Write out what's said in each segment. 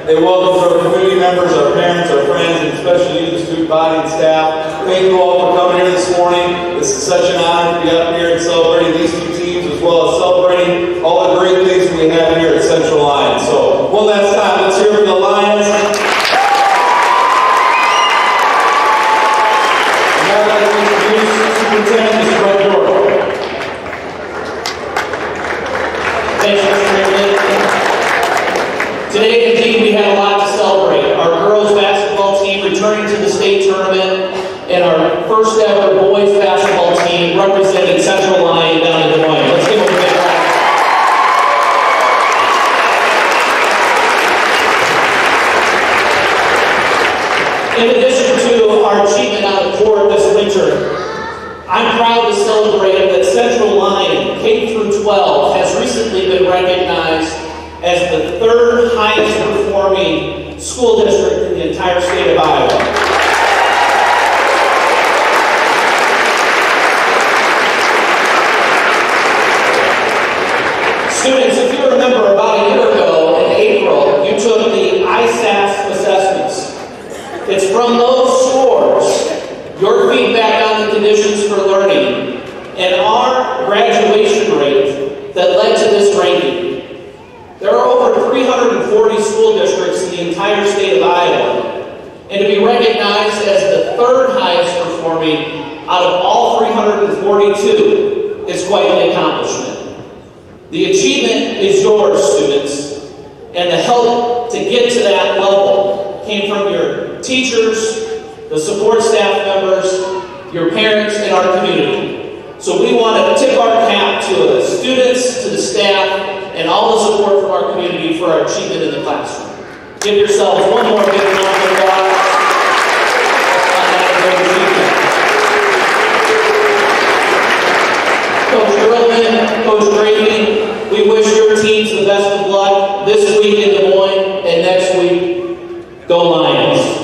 They welcome our community members, our parents, our friends, and especially you, the student body and staff. Thank you all for coming here this morning. This is such an honor to be up here and celebrating these two teams, as well as celebrating all the great things we have here at Central Lions. So one last time, let's hear it for the Lions. Now I'd like to introduce Superintendent Mr. Brett Dorff. Thank you, Mr. Chairman. Today, indeed, we have a lot to celebrate. Our girls basketball team returning to the state tournament, and our first ever boys basketball team representing Central Lyon down in Des Moines. Let's give them a big round. In addition to our achievement on the court this winter, I'm proud to celebrate that Central Lyon, K through 12, has recently been recognized as the third highest performing school district in the entire state of Iowa. Students, if you remember, about a year ago in April, you took the ISASS assessments. It's from those scores, your feedback on the conditions for learning, and our graduation rate that led to this ranking. There are over 340 school districts in the entire state of Iowa, and to be recognized as the third highest performing out of all 342 is quite an accomplishment. The achievement is yours, students, and the help to get to that level came from your teachers, the support staff members, your parents, and our community. So we want to tip our cap to the students, to the staff, and all the support from our community for our achievement in the classroom. Give yourselves one more big round of applause on that great achievement. Coach Grillman, Coach Grady, we wish your teams the best of luck this week in Des Moines and next week. Go Lions!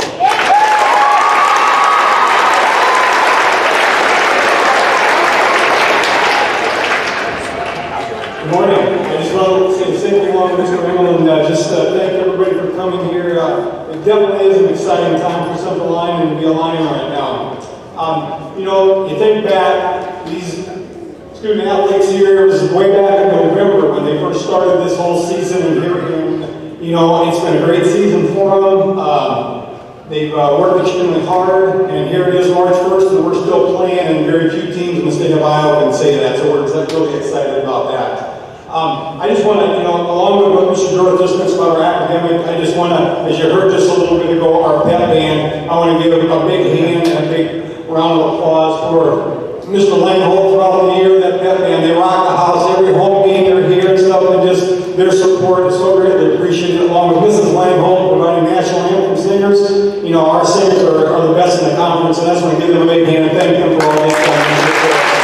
Good morning. I just want to say the same thing along with Mr. Engel and just thank everybody for coming here. It definitely is an exciting time for Central Lyon and to be a Lion right now. You know, you think back, these student athletes here, it was way back in November when they first started this whole season, and here, you know, it's been a great season for them. They've worked extremely hard, and here it is March 1st, and we're still playing, and very few teams in the state of Iowa can say that, so we're really excited about that. I just want to, you know, along with what Mr. Dorff just mentioned about our academic, I just want to, as you heard just a little bit ago, our pep band, I want to give a big hand and a big round of applause for Mr. Langholt throughout the year. That pep band, they rock the house every home game they're here and stuff, and just their support is so greatly appreciated, along with Mrs. Langholt providing national anthem singers. You know, our singers are the best in the conference, and I just want to give them a big hand and thank them for all this support.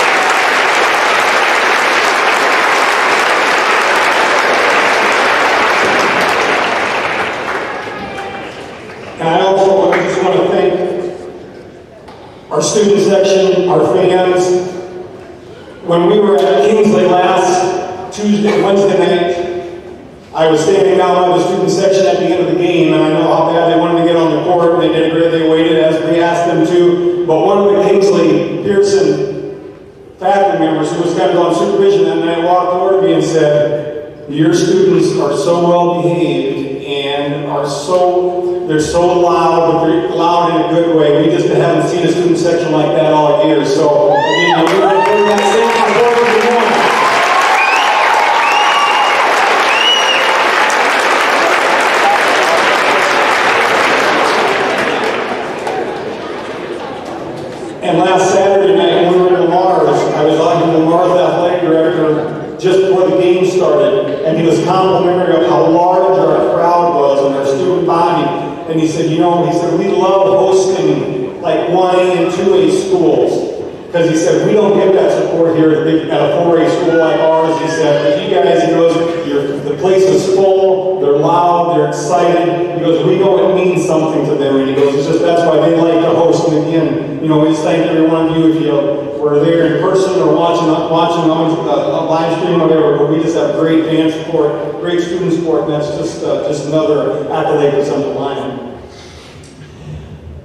And I also just want to thank our student section, our fans. When we were at Kingsley last Wednesday night, I was standing down by the student section at the end of the game, and I know how bad they wanted to get on the court, and they did great. They waited as we asked them to. But one of the Kingsley Pearson faculty members who was kind of on supervision that night walked over to me and said, "Your students are so well behaved and they're so loud, but they're loud in a good way. We just haven't seen a student section like that all year." So again, we're going to bring that same support to the morning. And last Saturday night when we were in Lamar's, I was talking to Lamar's athletic director just before the game started, and he was complimentary of how large our crowd was and our student body. And he said, you know, we love hosting like 1A and 2A schools. Because he said, we don't get that support here at a 4A school like ours. He said, but you guys, he goes, the place is full, they're loud, they're excited. He goes, we know it means something to them. And he goes, it's just that's why they like to host. And again, you know, we just thank every one of you if you were we're there in person or watching on a live stream or whatever, but we just have great band support, great student support, and that's just another accolade for Central Lyon.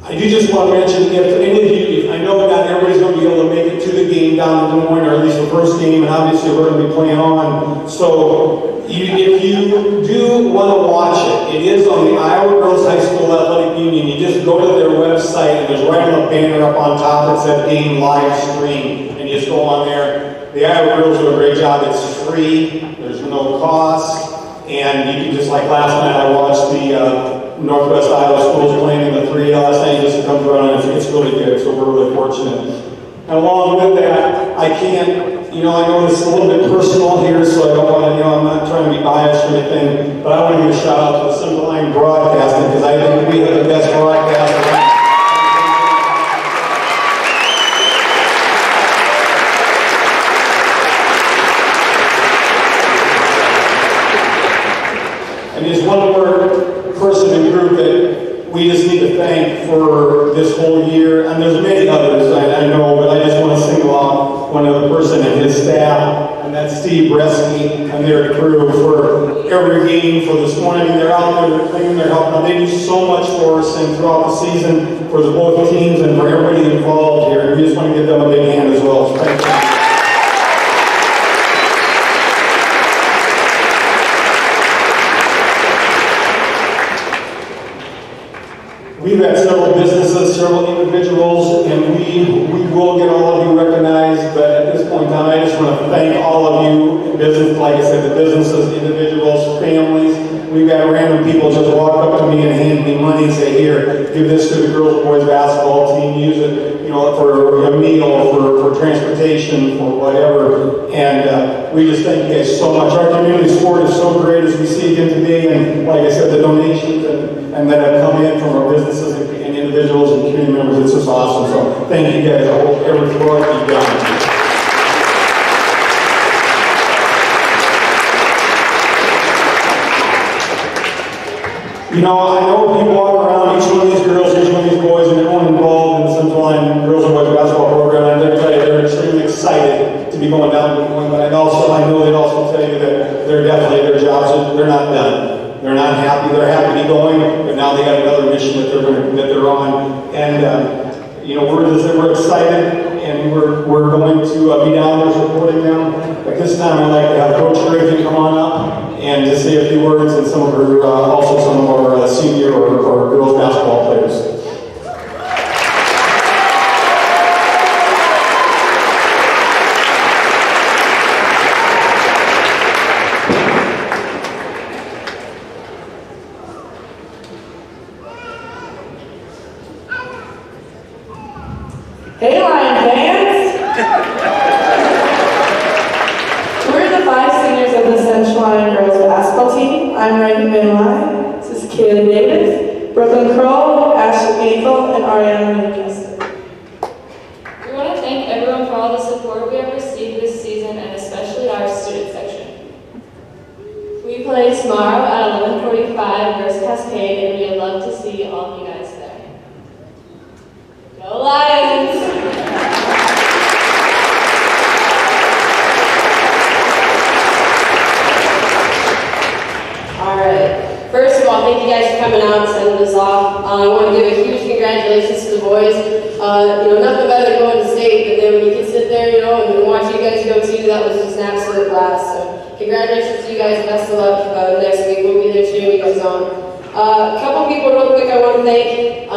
I do just want to mention, if any of you, I know not everybody's going to be able to make it to the game down in Des Moines, or at least the first game, and obviously we're going to be playing on. So if you do want to watch it, it is on the Iowa Girls High School Athletic Union. You just go to their website, and there's right on the banner up on top that says game live stream, and you just go on there. The Iowa Girls do a great job. It's free. There's no cost. And you can just, like last night, I watched the Northwest Iowa schools playing in the 3 last night, just comes around, and it's really good, so we're really fortunate. And along with that, I can't, I know this is a little bit personal here, so I don't want to, I'm not trying to be biased or anything, but I want to give a shout out to the Central Lyon Broadcasting, because I think we have the best broadcasting. And there's one more person and group that we just need to thank for this whole year, and there's many others I know, but I just want to single out one other person and his staff, and that's Steve Bresky and their crew for every game, for this morning. They're out there, they're cleaning, they're helping. They do so much for us and throughout the season for the both teams and for everybody involved here, and we just want to give them a big hand as well. So thank you. We've had several businesses, several individuals, and we will get all of you recognized, but at this point in time, I just want to thank all of you, business, like I said, the businesses, individuals, families. We've got random people just walk up to me and hand me money and say, here, give this to the girls and boys basketball team, use it, for a meal, for transportation, for whatever. And we just thank you guys so much. Our community support is so great as we see again today, and like I said, the donations and that have come in from our businesses and individuals and community members, it's just awesome. So thank you guys. I hope every floor you've done. I know people walk around, each one of these girls, each one of these boys, and everyone involved in the Central Lyon Girls and Boys Basketball program, and I tell you, they're extremely excited to be going down to Des Moines, but I know they'd also tell you that they're definitely, their jobs, they're not done. They're not happy. They're happy to be going, but now they got another mission that they're on. And we're excited, and we're going to be down there supporting them. At this time, I'd like to have Coach Griffin come on up and just say a few words, and some of our senior or girls basketball players. Hey, Lion fans! We're the 5 seniors of the Central Lyon Girls Basketball Team. I'm Reagan Van Lyon. This is Kaylee Davis, Brooklyn Kroll, Ashley Gaethel, and Ariana Newcastle. We want to thank everyone for all the support we have received this season, and especially our student section. We play tomorrow at 11:45 versus Cascade, and we'd love to see all of you guys there. Go Lions! Alright, first of all, thank you guys for coming out and sending this off. I want to give a huge congratulations to the boys. Nothing better than going to state, but then when you can sit there, and watch you guys go too, that was just an absolute blast. So congratulations to you guys, best of luck next week. We'll be there cheering you guys on. A couple people real quick I want to thank.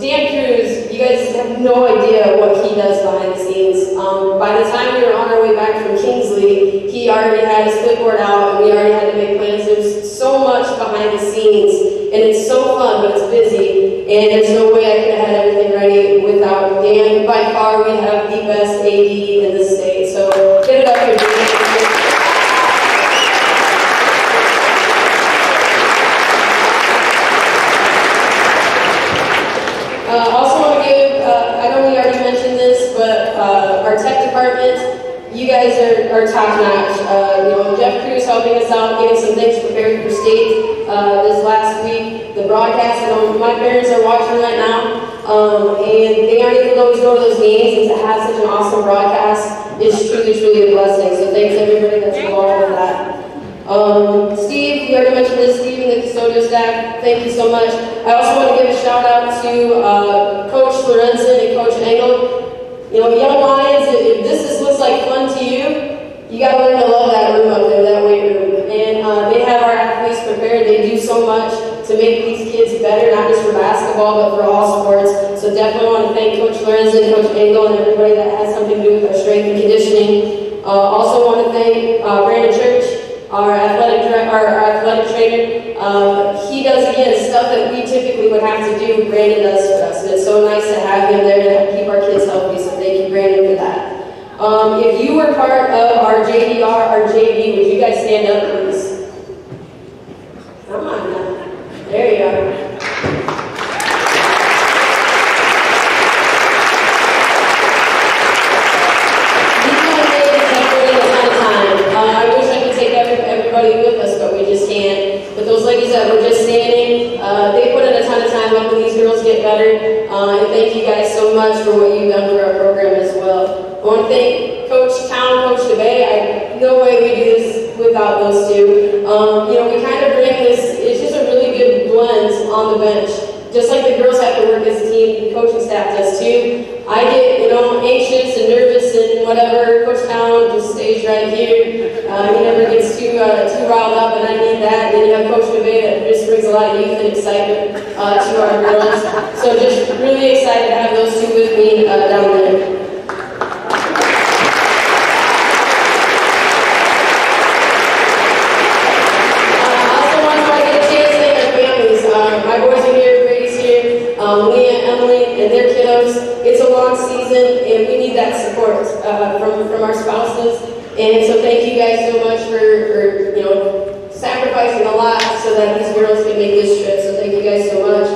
Dan Cruz, you guys have no idea what he does behind the scenes. By the time we were on our way back from Kingsley, he already had his clipboard out and we already had to make plans. There's so much behind the scenes and it's so fun, but it's busy. And there's no way I could have had everything ready without Dan. By far, we have the best AD in the state. So get it up for Dan. Also want to give, I know we already mentioned this, but our tech department, you guys are top notch. Jeff Cruz helping us out, getting some things prepared for state this last week. The broadcast, I know my parents are watching right now. And they aren't able to always go to those games, and to have such an awesome broadcast is truly, truly a blessing. So thanks everybody that's involved with that. Steve, you already mentioned this, Steve and the custodial staff, thank you so much. I also want to give a shout out to Coach Lorenzen and Coach Engel. You know, Young Lions, if this looks like fun to you, you got to learn to love that room up there, that weight room. And they have our athletes prepared. They do so much to make these kids better, not just for basketball, but for all sports. So definitely want to thank Coach Lorenzen, Coach Engel, and everybody that has something to do with our strength and conditioning. Also want to thank Brandon Church, our athletic trainer. He does, again, stuff that we typically would have to do, Brandon does for us. And it's so nice to have him there to keep our kids healthy, so thank you, Brandon, for that. If you were part of our JDR, our JV, would you guys stand up, please? Come on now. There you are. With us, but we just can't. But those ladies that were just standing, they put in a ton of time helping these girls get better. And thank you guys so much for what you've done for our program as well. I want to thank Coach Town, Coach DeBay. No way we do this without those two. You know, we kind of bring this, it's just a really good blend on the bench. Just like the girls have to work as a team, the coaching staff does too. I get, you know, anxious and nervous and whatever. Coach Town just stays right here. He never gets too riled up, and I need that. Then you have Coach DeBay that just brings a lot of youth and excitement to our girls. So just really excited to have those two with me down there. Leah, Emily, and their kiddos. It's a long season, and we need that support from our spouses. And so thank you guys so much for you know, sacrificing a lot so that these girls can make this trip. So thank you guys so much.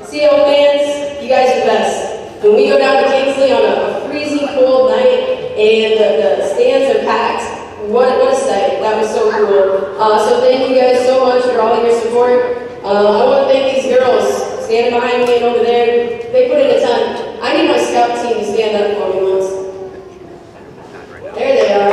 CL fans, you guys are the best. When we go down to Kingsley on a freezing cold night and the stands are packed, what a sight. That was so cool. So thank you guys so much for all your support. I want to thank these girls standing behind me and over there. They put in a ton. I need my scout team to stand up for me once. There they are.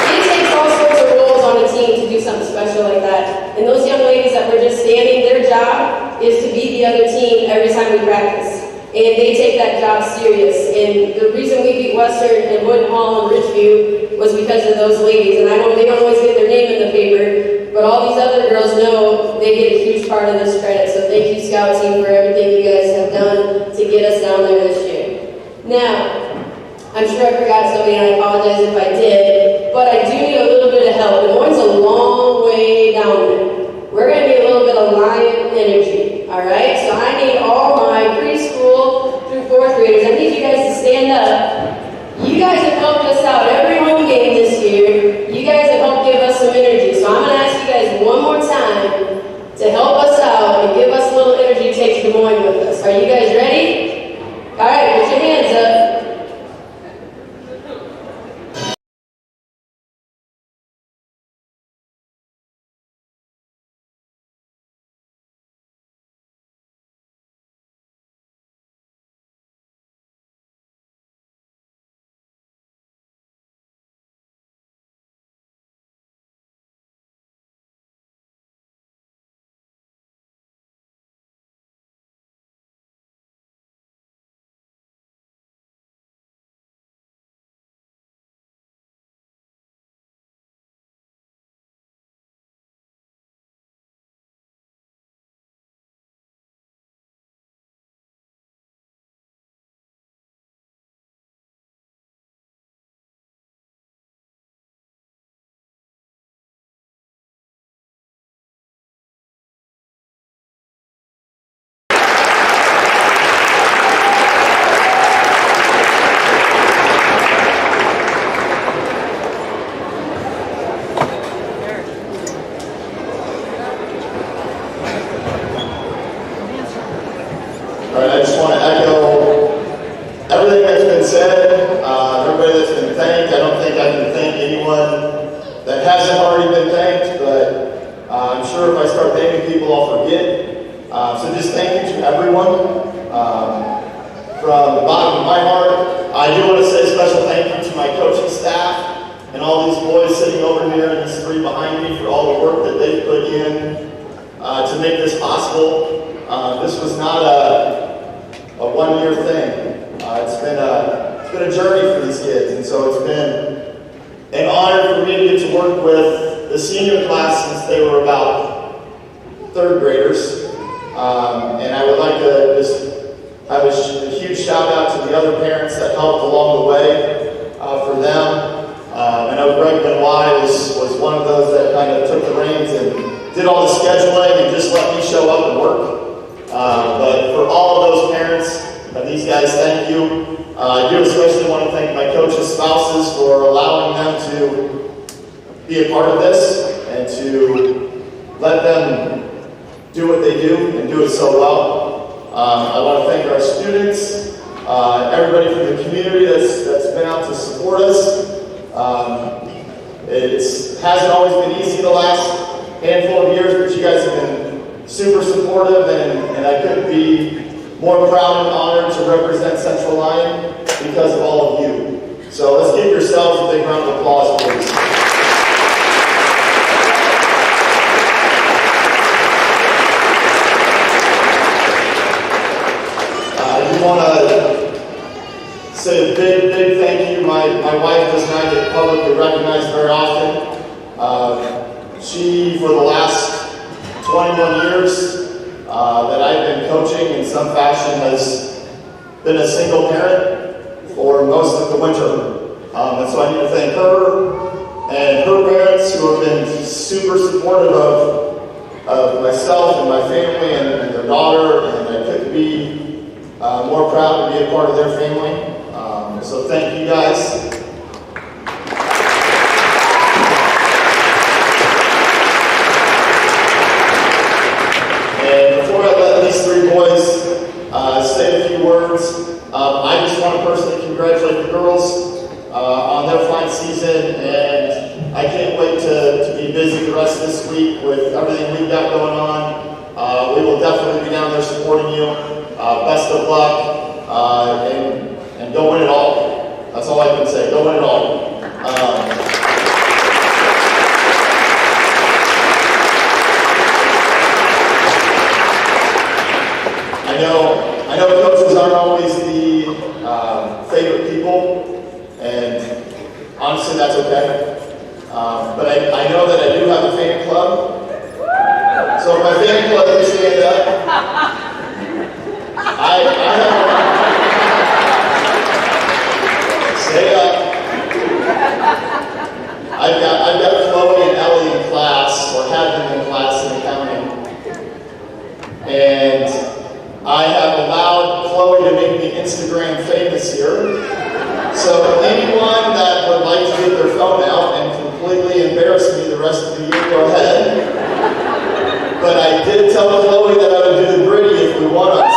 It takes all sorts of roles on a team to do something special like that. And those young ladies that were just standing, their job is to beat the other team every time we practice. And they take that job serious. And the reason we beat Western and Wood Hall and Ridgeview was because of those ladies. And I know they don't always get their name in the paper, but all these other girls know they get a huge part of this credit. So thank you, Scout Team, for everything you guys have done to get us down there this year. Now, I'm sure I forgot something, and I apologize if I did, but I do need a little bit of help. Des Moines is a long way down there. We're going to need a little bit of Lion energy, all right? So I need all my preschool through fourth graders. I need you guys to stand up. You guys have helped us out every home game this year. You guys have helped give us some energy. So I'm going to ask you guys one more time to help us out and give us a little energy to take to Des Moines with us. Are you guys ready? All right, put your hands up. All right, I just want to echo everything that's been said, everybody that's been thanked. I don't think I can thank anyone that hasn't already. been thanked, but I'm sure if I start thanking people, I'll forget. So just thank you to everyone. From the bottom of my heart, I do want to say a special thank you to my coaching staff and all these boys sitting over here and these three behind me for all the work that they've put in to make this possible. This was not a one-year thing. It's been a journey for these kids, and so it's been an honor for me to get to work with the senior class since they were about third graders. And I would like to just have a huge shout out to the other parents that helped along the way for them. I know Greg Benoit was one of those that kind of took the reins and did all the scheduling and just let me show up and work. But for all of those parents and these guys, thank you. I do especially want to thank my coaches' spouses for allowing them to be a part of this and to let them do what they do and do it so well. I want to thank our students, everybody from the community that's been out to support us. It hasn't always been easy the last handful of years, but you guys have been super supportive, and I couldn't be more proud and honored to represent Central Lyon because of all of you. So let's give yourselves a big round of applause, please. I want to say a big thank you. My wife does not get publicly recognized very often. She, for the last 21 years that I've been coaching in some fashion, has been a single parent for most of the winter. And so I need to thank her and her parents who have been super supportive of myself and my family and their daughter, and I couldn't be more proud to be a part of their family. So thank you guys. And before I let these three boys say a few words, I just want to personally congratulate the girls on their fine season, and I can't wait to be busy the rest of this week with everything we've got going on. We will definitely be down there supporting you. Best of luck, and go win it all. That's all I can say. Go win it all. I know coaches aren't always the favorite people, and honestly, that's okay. But I know that I do have a fan club. So if my fan club can stand up. Stay up. I've got Chloe and Ellie in class, or had them in class in accounting. And I have allowed Chloe to make me Instagram famous here. So anyone that would like to get their phone out and completely embarrass me the rest of the year, go ahead. But I did tell Chloe that I would do the gritty if we won on Saturday.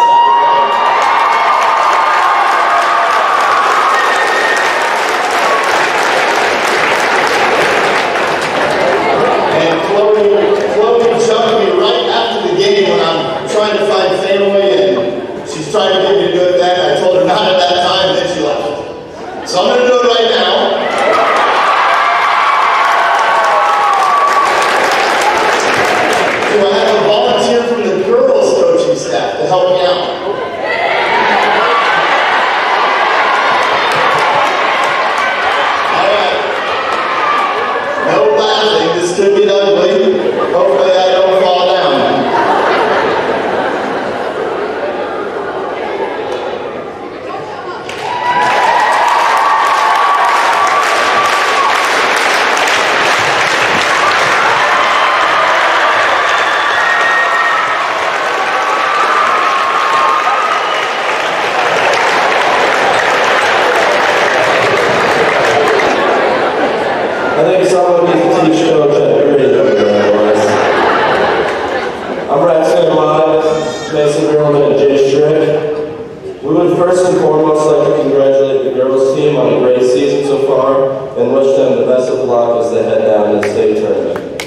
And Chloe jumped me right after the game when I'm trying to find family, and she's trying to get me to do it then. I told her not at that time, and then she left. So I'm going to do it right now. Do I have a volunteer from the girls coaching staff to help me out? All right. No laughing. This could get ugly. Hopefully I don't fall down. I think someone needs to teach Coach how to grade up there, boys. I'm Braxton Live, Mason Merriman, and Jay Strick. We would first and foremost like to congratulate the girls team on a great season so far and wish them the best of luck as they head down to the state tournament.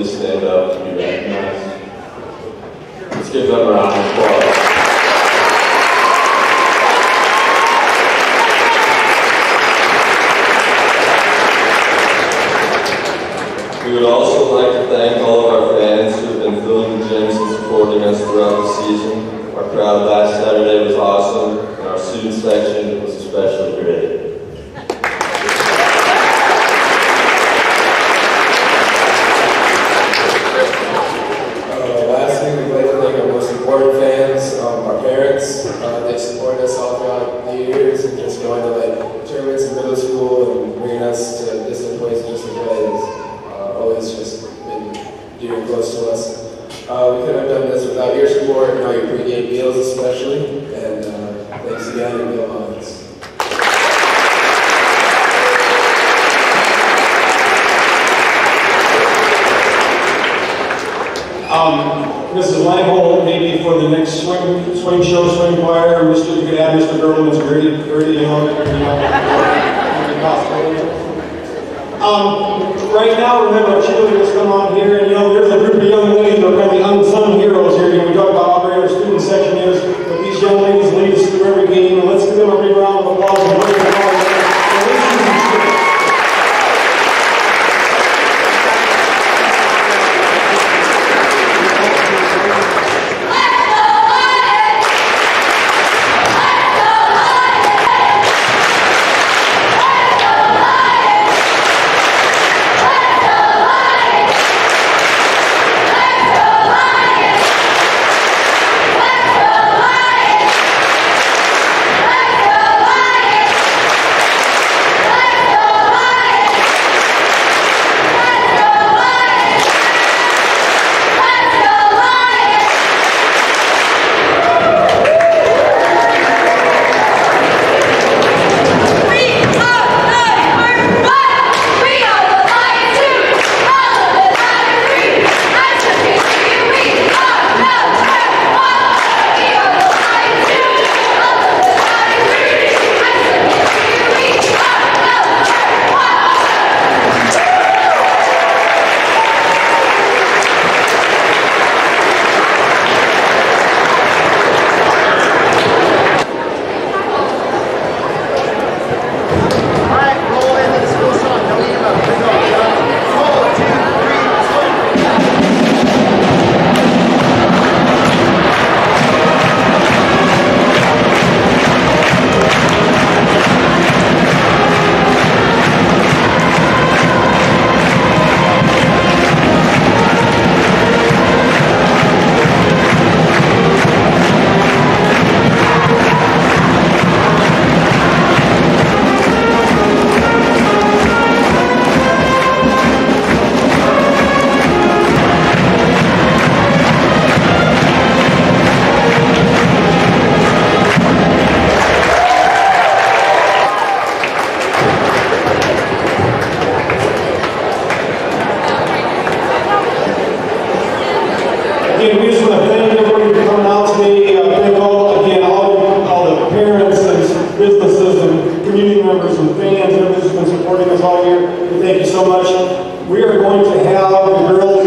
please stand up to be recognized. Let's give them a round of applause. We would also like to thank all of our fans who have been filling the gyms and supporting us throughout the season. Our crowd last Saturday was awesome, and our student section was especially great. Lastly, we'd like to thank our most important fans, our parents. They supported us all throughout the years and just going to like tournaments in middle school and bringing us to distant places to play. Always just been dear and close to us. We couldn't have done this without your support and all your pregame meals especially. And thanks again and go Lions. Mrs. Langhold, maybe for the next swing show, swing choir, Mr. You could add Mr. Gertleman's Gritty, right now, remember, our cheerleaders come on here, and there's a group of young ladies that are kind of the unsung heroes here. We talk about how great our student section is, but these young ladies lead us through every game, and let's give them a big round of applause and break them all. Again, we just want to thank everybody for coming out today. Thank all the parents and businesses and community members and fans and everybody who's been supporting us all year. We thank you so much. We are going to have the girls